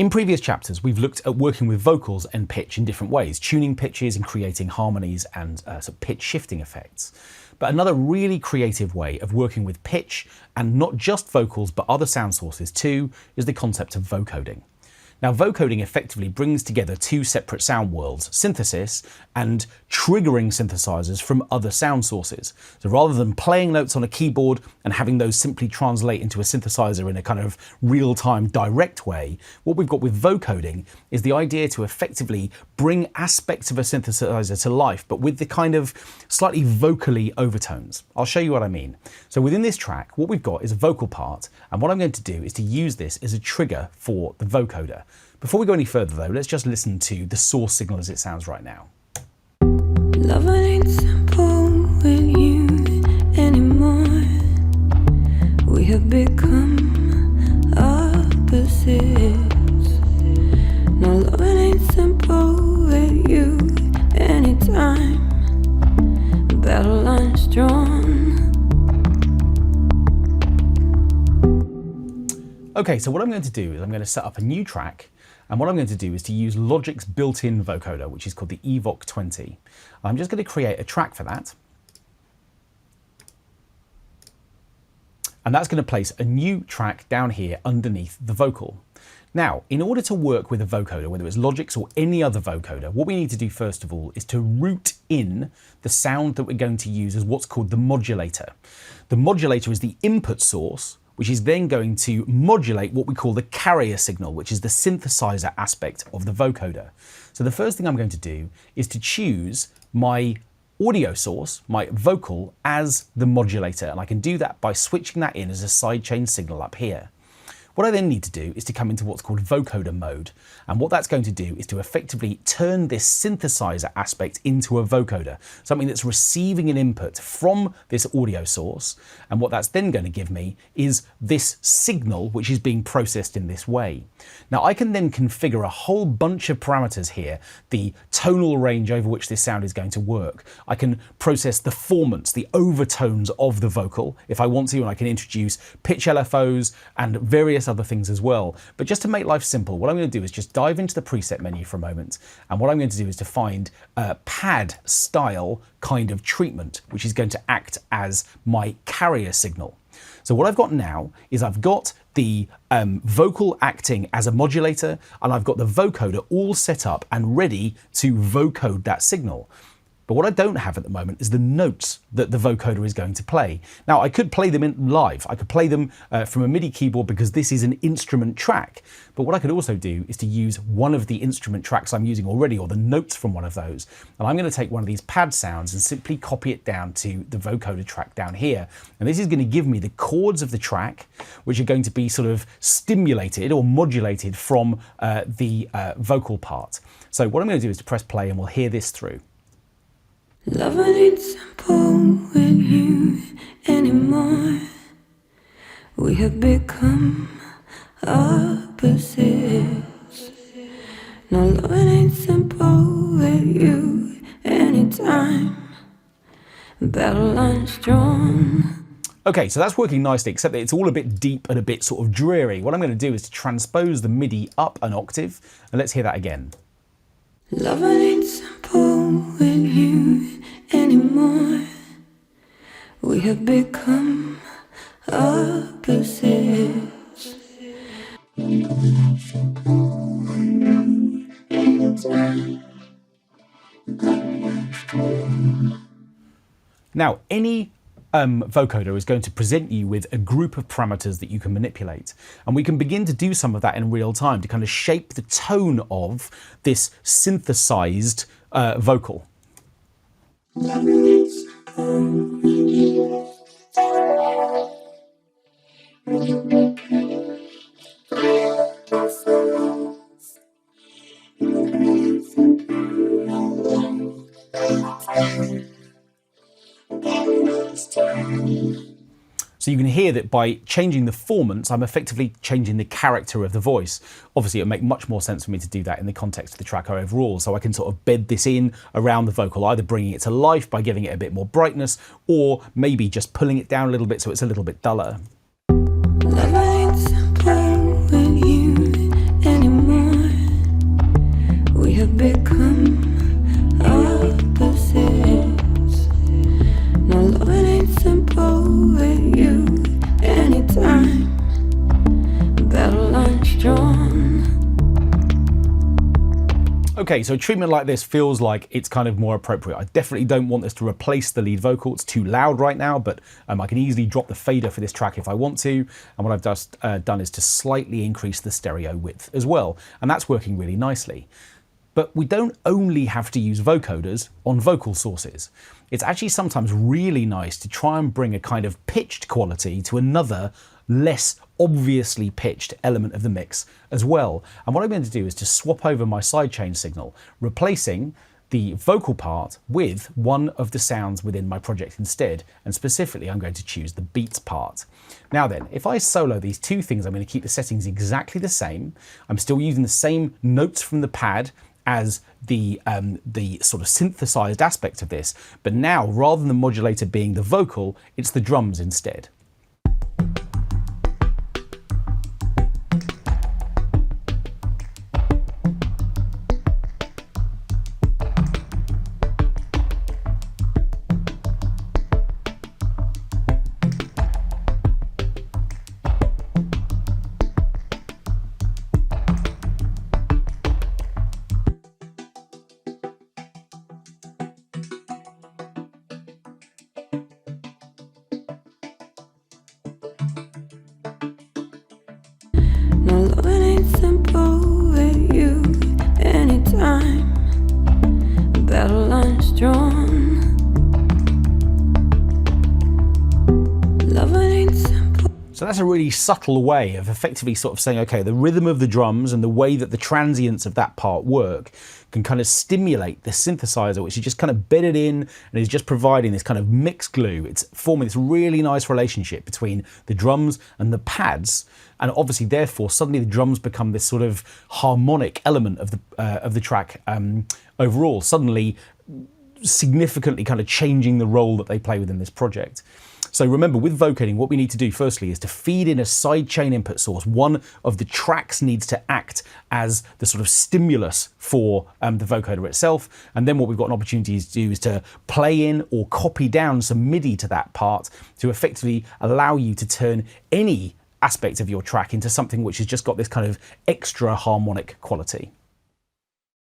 In previous chapters, we've looked at working with vocals and pitch in different ways, tuning pitches and creating harmonies and sort of pitch shifting effects. But another really creative way of working with pitch, and not just vocals but other sound sources too, is the concept of vocoding. Now, vocoding effectively brings together two separate sound worlds, synthesis and triggering synthesizers from other sound sources. So rather than playing notes on a keyboard and having those simply translate into a synthesizer in a kind of real-time direct way, what we've got with vocoding is the idea to effectively bring aspects of a synthesizer to life, but with the kind of slightly vocally overtones. I'll show you what I mean. So within this track, what we've got is a vocal part, and what I'm going to do is to use this as a trigger for the vocoder. Before we go any further though, let's just listen to the source signal as it sounds right now. Love ain't simple with you anymore. We have become opposites. No, love ain't simple with you anytime. Battle lines drawn. Okay, so what I'm going to do is I'm going to set up a new track, and what I'm going to do is to use Logic's built-in vocoder, which is called the Evoc 20. I'm just going to create a track for that. And that's going to place a new track down here underneath the vocal. Now, in order to work with a vocoder, whether it's Logic's or any other vocoder, what we need to do first of all is to route in the sound that we're going to use as what's called the modulator. The modulator is the input source, which is then going to modulate what we call the carrier signal, which is the synthesizer aspect of the vocoder. So the first thing I'm going to do is to choose my audio source, my vocal, as the modulator, and I can do that by switching that in as a sidechain signal up here. What I then need to do is to come into what's called vocoder mode, and what that's going to do is to effectively turn this synthesizer aspect into a vocoder, something that's receiving an input from this audio source, and what that's then going to give me is this signal which is being processed in this way. Now I can then configure a whole bunch of parameters here, the tonal range over which this sound is going to work. I can process the formants, the overtones of the vocal if I want to, and I can introduce pitch LFOs and various other things as well. But just to make life simple, what I'm going to do is just dive into the preset menu for a moment, and what I'm going to do is to find a pad style kind of treatment which is going to act as my carrier signal. So what I've got now is I've got the vocal acting as a modulator, and I've got the vocoder all set up and ready to vocode that signal. But what I don't have at the moment is the notes that the vocoder is going to play. Now, I could play them in live. I could play them from a MIDI keyboard because this is an instrument track. But what I could also do is to use one of the instrument tracks I'm using already, or the notes from one of those. And I'm going to take one of these pad sounds and simply copy it down to the vocoder track down here. And this is going to give me the chords of the track, which are going to be sort of stimulated or modulated from the vocal part. So what I'm going to do is to press play, and we'll hear this through. Love ain't simple with you anymore. We have become opposites. No, love ain't simple with you anytime. Battle lines drawn. Okay, so that's working nicely, except that it's all a bit deep and a bit sort of dreary. What I'm going to do is to transpose the MIDI up an octave, and let's hear that again. Love ain't simple with you anymore. We have become opposites. Now, any vocoder is going to present you with a group of parameters that you can manipulate, and we can begin to do some of that in real time to kind of shape the tone of this synthesized vocal. So you can hear that by changing the formants, I'm effectively changing the character of the voice. Obviously, it would make much more sense for me to do that in the context of the track overall, so I can sort of bed this in around the vocal, either bringing it to life by giving it a bit more brightness, or maybe just pulling it down a little bit so it's a little bit duller. Love ain't simple with you anymore. have become opposites. No, love it ain't simple with you. Anytime battle lines drawn. Okay, so a treatment like this feels like it's kind of more appropriate. I definitely don't want this to replace the lead vocal. It's too loud right now, but I can easily drop the fader for this track if I want to. And what I've just done is to slightly increase the stereo width as well. And that's working really nicely. But we don't only have to use vocoders on vocal sources. It's actually sometimes really nice to try and bring a kind of pitched quality to another less obviously pitched element of the mix as well. And what I'm going to do is to swap over my sidechain signal, replacing the vocal part with one of the sounds within my project instead. And specifically, I'm going to choose the beats part. Now then, if I solo these two things, I'm going to keep the settings exactly the same. I'm still using the same notes from the pad as the sort of synthesized aspect of this, but now rather than the modulator being the vocal, it's the drums instead. No, love it ain't simple with you. Anytime battle lines drawn. Love it ain't simple. So that's a really subtle way of effectively sort of saying, okay, the rhythm of the drums and the way that the transients of that part work can kind of stimulate the synthesizer, which is just kind of bedded in and is just providing this kind of mixed glue. It's forming this really nice relationship between the drums and the pads. And obviously, therefore, suddenly the drums become this sort of harmonic element of the track overall, suddenly significantly kind of changing the role that they play within this project. So remember, with vocoding, what we need to do firstly is to feed in a sidechain input source. One of the tracks needs to act as the sort of stimulus for the vocoder itself. And then what we've got an opportunity to do is to play in or copy down some MIDI to that part to effectively allow you to turn any aspect of your track into something which has just got this kind of extra harmonic quality.